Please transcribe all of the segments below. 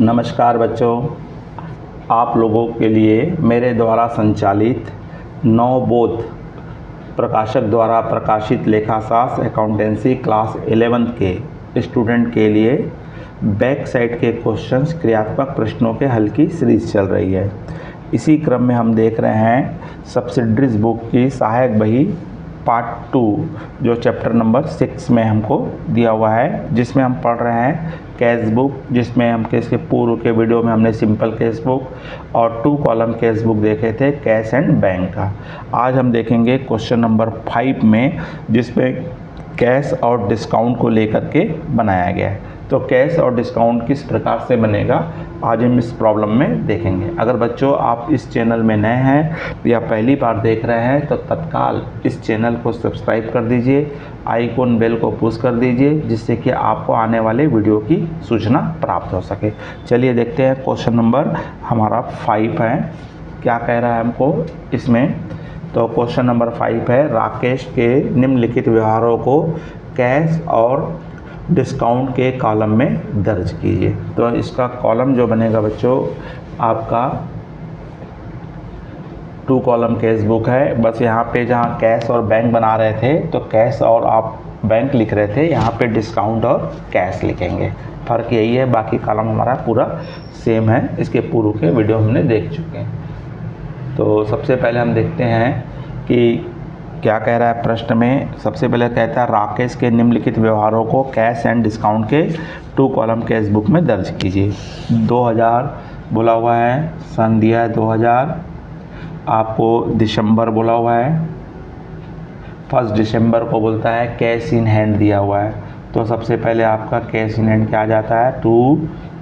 नमस्कार बच्चों, आप लोगों के लिए मेरे द्वारा संचालित नवबोध प्रकाशक द्वारा प्रकाशित लेखाशास्त्र अकाउंटेंसी क्लास 11 के स्टूडेंट के लिए बैक साइड के क्वेश्चंस क्रियात्मक प्रश्नों के हल की सीरीज चल रही है। इसी क्रम में हम देख रहे हैं सब्सिडरीज बुक की सहायक बही पार्ट 2 जो चैप्टर नंबर 6 में हमको दिया हुआ है, जिसमें हम पढ़ रहे हैं कैश बुक, जिसमें हम इसके पूर्व के वीडियो में हमने सिंपल कैश बुक और 2 कॉलम कैश बुक देखे थे कैश एंड बैंक का। आज हम देखेंगे क्वेश्चन नंबर 5 में, जिसमें कैश और डिस्काउंट को लेकर के बनाया गया है। तो कैश और डिस्काउंट किस प्रकार से बनेगा आज हम इस प्रॉब्लम में देखेंगे। अगर बच्चों आप इस चैनल में नए हैं या पहली बार देख रहे हैं तो तत्काल इस चैनल को सब्सक्राइब कर दीजिए, आइकॉन बेल को पुश कर दीजिए, जिससे कि आपको आने वाले वीडियो की सूचना प्राप्त हो सके। चलिए देखते हैं क्वेश्चन नंबर हमारा 5 है, क्या कह रहा है हमको इसमें। तो क्वेश्चन नंबर 5 है, राकेश के निम्नलिखित व्यवहारों को कैश और डिस्काउंट के कॉलम में दर्ज कीजिए। तो इसका कॉलम जो बनेगा बच्चों आपका 2 कॉलम कैश बुक है। बस यहाँ पे जहाँ कैश और बैंक बना रहे थे तो कैश और आप बैंक लिख रहे थे, यहाँ पे डिस्काउंट और कैश लिखेंगे। फ़र्क यही है, बाकी कॉलम हमारा पूरा सेम है। इसके पूर्व के वीडियो हमने देख चुके हैं। तो सबसे पहले हम देखते हैं कि क्या कह रहा है प्रश्न में। सबसे पहले कहता है राकेश के निम्नलिखित व्यवहारों को कैश एंड डिस्काउंट के 2 कॉलम कैश बुक में दर्ज कीजिए। 2000 बोला हुआ है, सन दिया है 2000, आपको दिसंबर बोला हुआ है, 1 दिसंबर को बोलता है कैश इन हैंड दिया हुआ है। तो सबसे पहले आपका कैश इन हैंड क्या आ जाता है, टू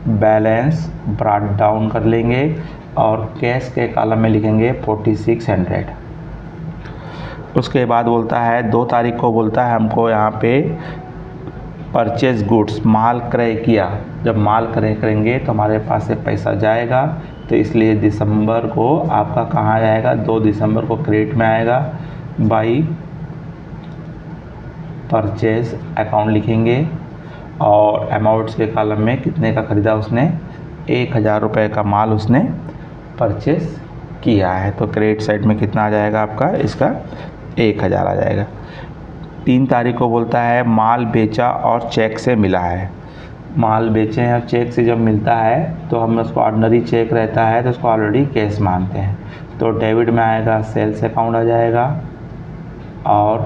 बैलेंस ब्रॉट डाउन कर लेंगे और कैश के कॉलम में लिखेंगे 4600। उसके बाद बोलता है 2 तारीख को बोलता है हमको यहाँ पे परचेज गुड्स, माल क्रय किया। जब माल क्रय करेंगे तो हमारे पास से पैसा जाएगा, तो इसलिए दिसंबर को आपका कहाँ जाएगा, 2 दिसंबर को क्रेडिट में आएगा। बाई परचेज अकाउंट लिखेंगे और अमाउंट्स के कॉलम में कितने का ख़रीदा उसने, 1000 रुपये का माल उसने परचेज किया है। तो क्रेडिट साइड में कितना आ जाएगा आपका, इसका 1000 आ जाएगा। 3 तारीख को बोलता है माल बेचा और चेक से मिला है। माल बेचे हैं और चेक से जब मिलता है तो हम उसको ऑर्डिनरी चेक रहता है तो उसको ऑलरेडी कैश मानते हैं। तो डेबिट में आएगा सेल्स अकाउंट आ जाएगा और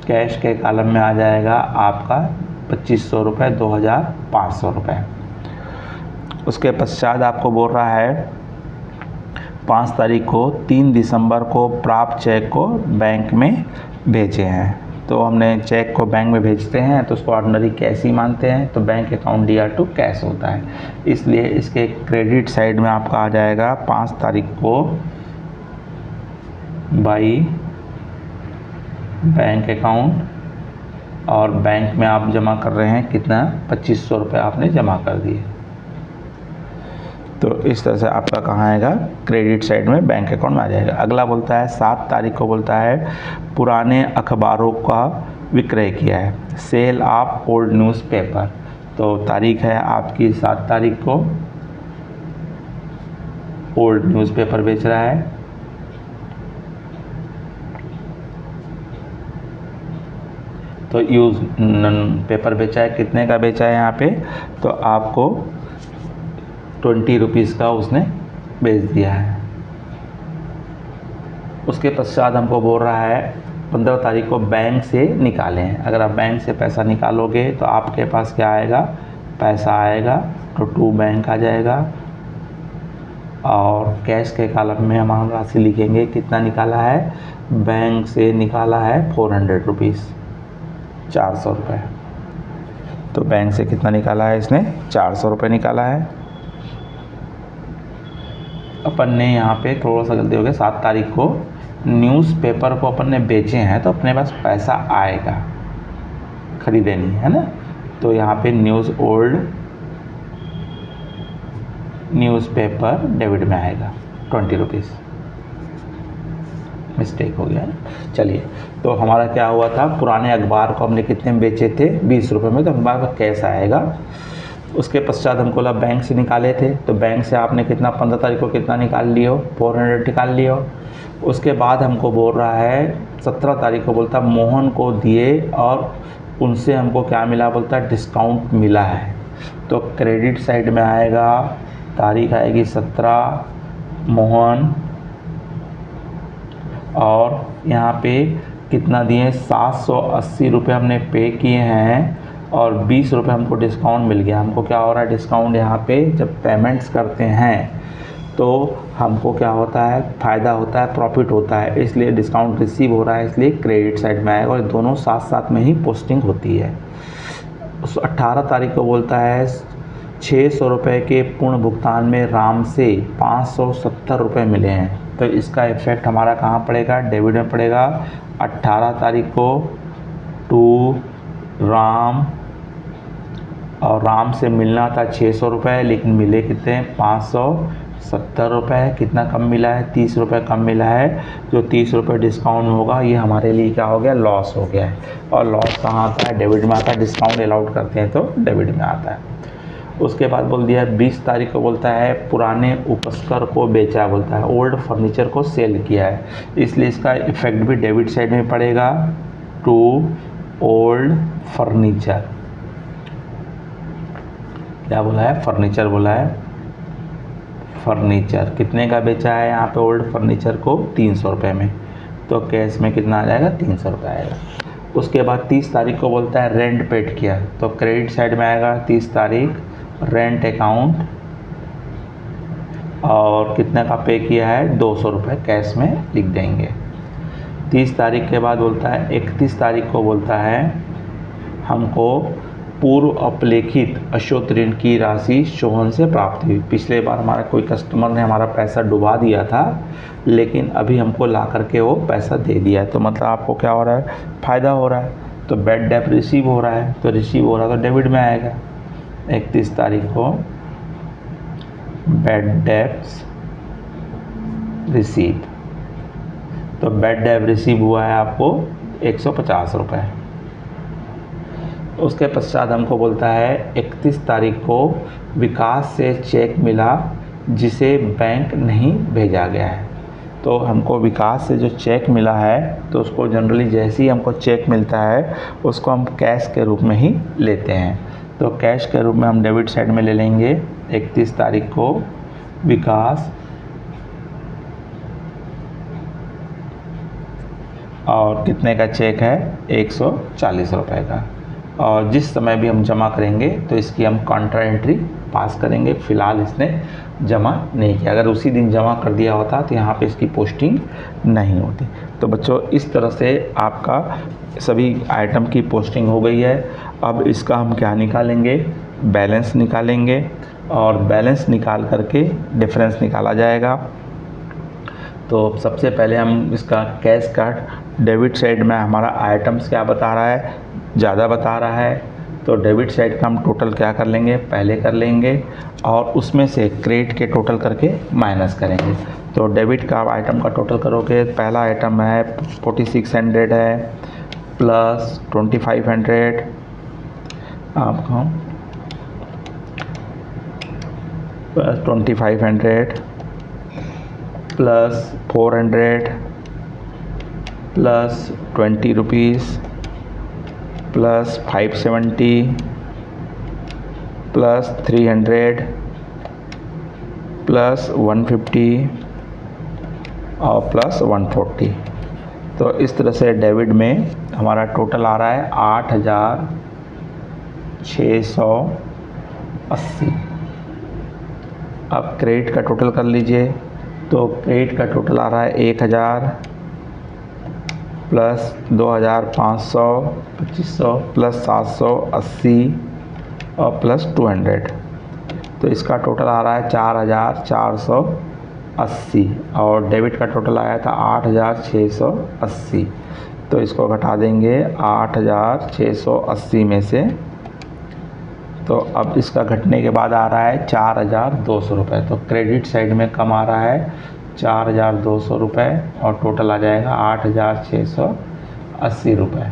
कैश के कॉलम में आ जाएगा आपका 2500 रुपये, 2500 रुपये। उसके पश्चात आपको बोल रहा है 5 तारीख को 3 दिसंबर को प्राप्त चेक को बैंक में भेजे हैं। तो हमने चेक को बैंक में भेजते हैं तो उसको ऑर्डिनरी कैश ही मानते हैं, तो बैंक अकाउंट DR2 कैश होता है। इसलिए इसके क्रेडिट साइड में आपका आ जाएगा 5 तारीख को बाई बैंक अकाउंट और बैंक में आप जमा कर रहे हैं कितना, 2500 रुपये आपने जमा कर दिए। तो इस तरह से आपका कहाँ आएगा, क्रेडिट साइड में बैंक अकाउंट में आ जाएगा। अगला बोलता है 7 तारीख को बोलता है पुराने अखबारों का विक्रय किया है, सेल ऑफ ओल्ड न्यूज़पेपर। तो तारीख है आपकी 7 तारीख को, ओल्ड न्यूज़पेपर बेच रहा है। तो यूज पेपर बेचा है, कितने का बेचा है यहाँ पे, तो आपको 20 रुपीज़ का उसने बेच दिया है। उसके पश्चात हमको बोल रहा है 15 तारीख को बैंक से निकालें। अगर आप बैंक से पैसा निकालोगे तो आपके पास क्या आएगा, पैसा आएगा, तो टू बैंक आ जाएगा और कैश के कॉलम में हम राशि लिखेंगे कितना निकाला है, बैंक से निकाला है 400 रुपीज़, 400 रुपये। तो बैंक से कितना निकाला है इसने, 400 रुपये निकाला है। अपन ने यहाँ पे थोड़ा सा गलती हो गया, 7 तारीख को न्यूज़पेपर को अपन ने बेचे हैं तो अपने पास पैसा आएगा, खरीदे नहीं है ना। तो यहाँ पे ओल्ड न्यूज़पेपर डेबिट में आएगा 20 रुपीज़, मिस्टेक हो गया है। चलिए, तो हमारा क्या हुआ था, पुराने अखबार को हमने कितने में बेचे थे, 20 रुपये में, तो हमारे पास कैश आएगा उसके पश्चात हमको बोला बैंक से निकाले थे, तो बैंक से आपने कितना 15 तारीख को कितना निकाल लियो, 400 निकाल लियो। उसके बाद हमको बोल रहा है 17 तारीख को बोलता मोहन को दिए और उनसे हमको क्या मिला, बोलता डिस्काउंट मिला है। तो क्रेडिट साइड में आएगा, तारीख आएगी 17 मोहन, और यहाँ पे कितना दिए 780 रुपये हमने पे किए हैं और 20 रुपये हमको डिस्काउंट मिल गया। हमको क्या हो रहा है, डिस्काउंट यहाँ पे जब पेमेंट्स करते हैं तो हमको क्या होता है, फ़ायदा होता है, प्रॉफिट होता है, इसलिए डिस्काउंट रिसीव हो रहा है, इसलिए क्रेडिट साइड में आएगा और दोनों साथ साथ में ही पोस्टिंग होती है। उस 18 तारीख को बोलता है 600 रुपये के पूर्ण भुगतान में राम से 570 रुपये मिले हैं। तो इसका इफ़ेक्ट हमारा कहाँ पड़ेगा, डेबिट में पड़ेगा। 18 तारीख को टू राम, और राम से मिलना था 600 रुपये, लेकिन मिले कितने 570 रुपये। कितना कम मिला है, 30 रुपये कम मिला है। जो 30 रुपये डिस्काउंट होगा ये हमारे लिए क्या हो गया, लॉस हो गया है। और लॉस कहाँ आता है, डेबिट में आता है। डिस्काउंट अलाउड करते हैं तो डेबिट में आता है। उसके बाद बोल दिया 20 तारीख को बोलता है पुराने उपस्कर को बेचा, बोलता है ओल्ड फर्नीचर को सेल किया है, इसलिए इसका इफेक्ट भी डेबिट साइड में पड़ेगा। टू ओल्ड फर्नीचर, क्या बोला है, फर्नीचर बोला है। फर्नीचर कितने का बेचा है यहाँ पे, ओल्ड फर्नीचर को 300 रुपये में, तो कैश में कितना आ जाएगा, 300 रुपये आएगा। उसके बाद 30 तारीख को बोलता है रेंट पेड किया, तो क्रेडिट साइड में आएगा 30 तारीख रेंट अकाउंट, और कितने का पे किया है 200 रुपये कैश में लिख देंगे। 30 तारीख के बाद बोलता है 31 तारीख को बोलता है हमको पूर्व अपलेखित अशोक ऋण की राशि सोहन से प्राप्त हुई। पिछले बार हमारा कोई कस्टमर ने हमारा पैसा डुबा दिया था, लेकिन अभी हमको ला करके वो पैसा दे दिया है, तो मतलब आपको क्या हो रहा है, फ़ायदा हो रहा है। तो बैड डेट रिसीव हो रहा है, तो रिसीव हो रहा है तो डेबिट में आएगा। 31 तारीख को बैड डेब्ट्स रिसीव, तो बैड डेब रिसीव हुआ है आपको 150 रुपये। उसके पश्चात हमको बोलता है 31 तारीख को विकास से चेक मिला जिसे बैंक नहीं भेजा गया है। तो हमको विकास से जो चेक मिला है तो उसको जनरली जैसे ही हमको चेक मिलता है उसको हम कैश के रूप में ही लेते हैं, तो कैश के रूप में हम डेबिट साइड में ले लेंगे। 31 तारीख को विकास, और कितने का चेक है 140 रुपये का, और जिस समय भी हम जमा करेंगे तो इसकी हम काउंटर एंट्री पास करेंगे। फ़िलहाल इसने जमा नहीं किया, अगर उसी दिन जमा कर दिया होता तो यहाँ पे इसकी पोस्टिंग नहीं होती। तो बच्चों इस तरह से आपका सभी आइटम की पोस्टिंग हो गई है। अब इसका हम क्या निकालेंगे, बैलेंस निकालेंगे, और बैलेंस निकाल करके डिफरेंस निकाला जाएगा। तो सबसे पहले हम इसका कैश का डेबिट साइड में हमारा आइटम्स क्या बता रहा है, ज़्यादा बता रहा है, तो डेबिट साइड का हम टोटल क्या कर लेंगे, पहले कर लेंगे, और उसमें से क्रेडिट के टोटल करके माइनस करेंगे। तो डेबिट का आइटम का टोटल करोगे, पहला आइटम है 4600 है प्लस 2500 आपका plus 2500 plus 400 plus 20 rupees plus 570 plus 300 plus 150 और प्लस 140। तो इस तरह से डेबिट में हमारा टोटल आ रहा है 8680। अब क्रेडिट का टोटल कर लीजिए, तो क्रेडिट का टोटल आ रहा है 1000 प्लस 2500 2500 प्लस 780 और प्लस 200, तो इसका टोटल आ रहा है 4480, और डेबिट का टोटल आया था 8680। तो इसको घटा देंगे 8680 में से, तो अब इसका घटने के बाद आ रहा है 4200 रुपये। तो क्रेडिट साइड में कम आ रहा है 4200 रुपये, और टोटल आ जाएगा 8680 रुपये।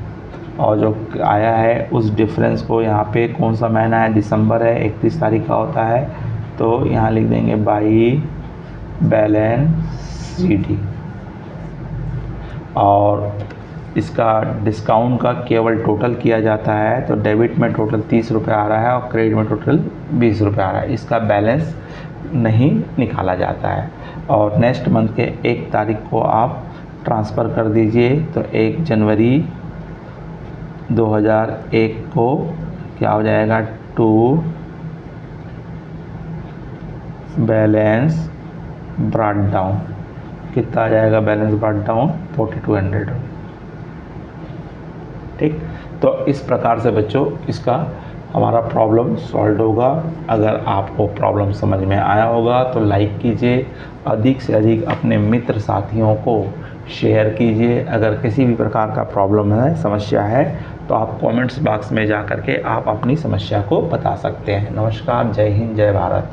और जो आया है उस डिफरेंस को यहाँ पे कौन सा महीना है, दिसंबर है, 31 तारीख का होता है, तो यहाँ लिख देंगे बाई बैलेंस शीट। और इसका डिस्काउंट का केवल टोटल किया जाता है, तो डेबिट में टोटल 30 रुपये आ रहा है और क्रेडिट में टोटल 20 रुपये आ रहा है। इसका बैलेंस नहीं निकाला जाता है। और नेक्स्ट मंथ के 1 तारीख को आप ट्रांसफ़र कर दीजिए, तो 1 जनवरी 2001 को क्या हो जाएगा, टू बैलेंस ब्रॉट डाउन। कितना आ जाएगा बैलेंस ब्रॉट डाउन, 4200। ठीक, तो इस प्रकार से बच्चों इसका हमारा प्रॉब्लम सॉल्व होगा। अगर आपको प्रॉब्लम समझ में आया होगा तो लाइक कीजिए, अधिक से अधिक अपने मित्र साथियों को शेयर कीजिए। अगर किसी भी प्रकार का प्रॉब्लम है, समस्या है, तो आप कमेंट्स बॉक्स में जा कर के आप अपनी समस्या को बता सकते हैं। नमस्कार, जय हिंद, जय भारत।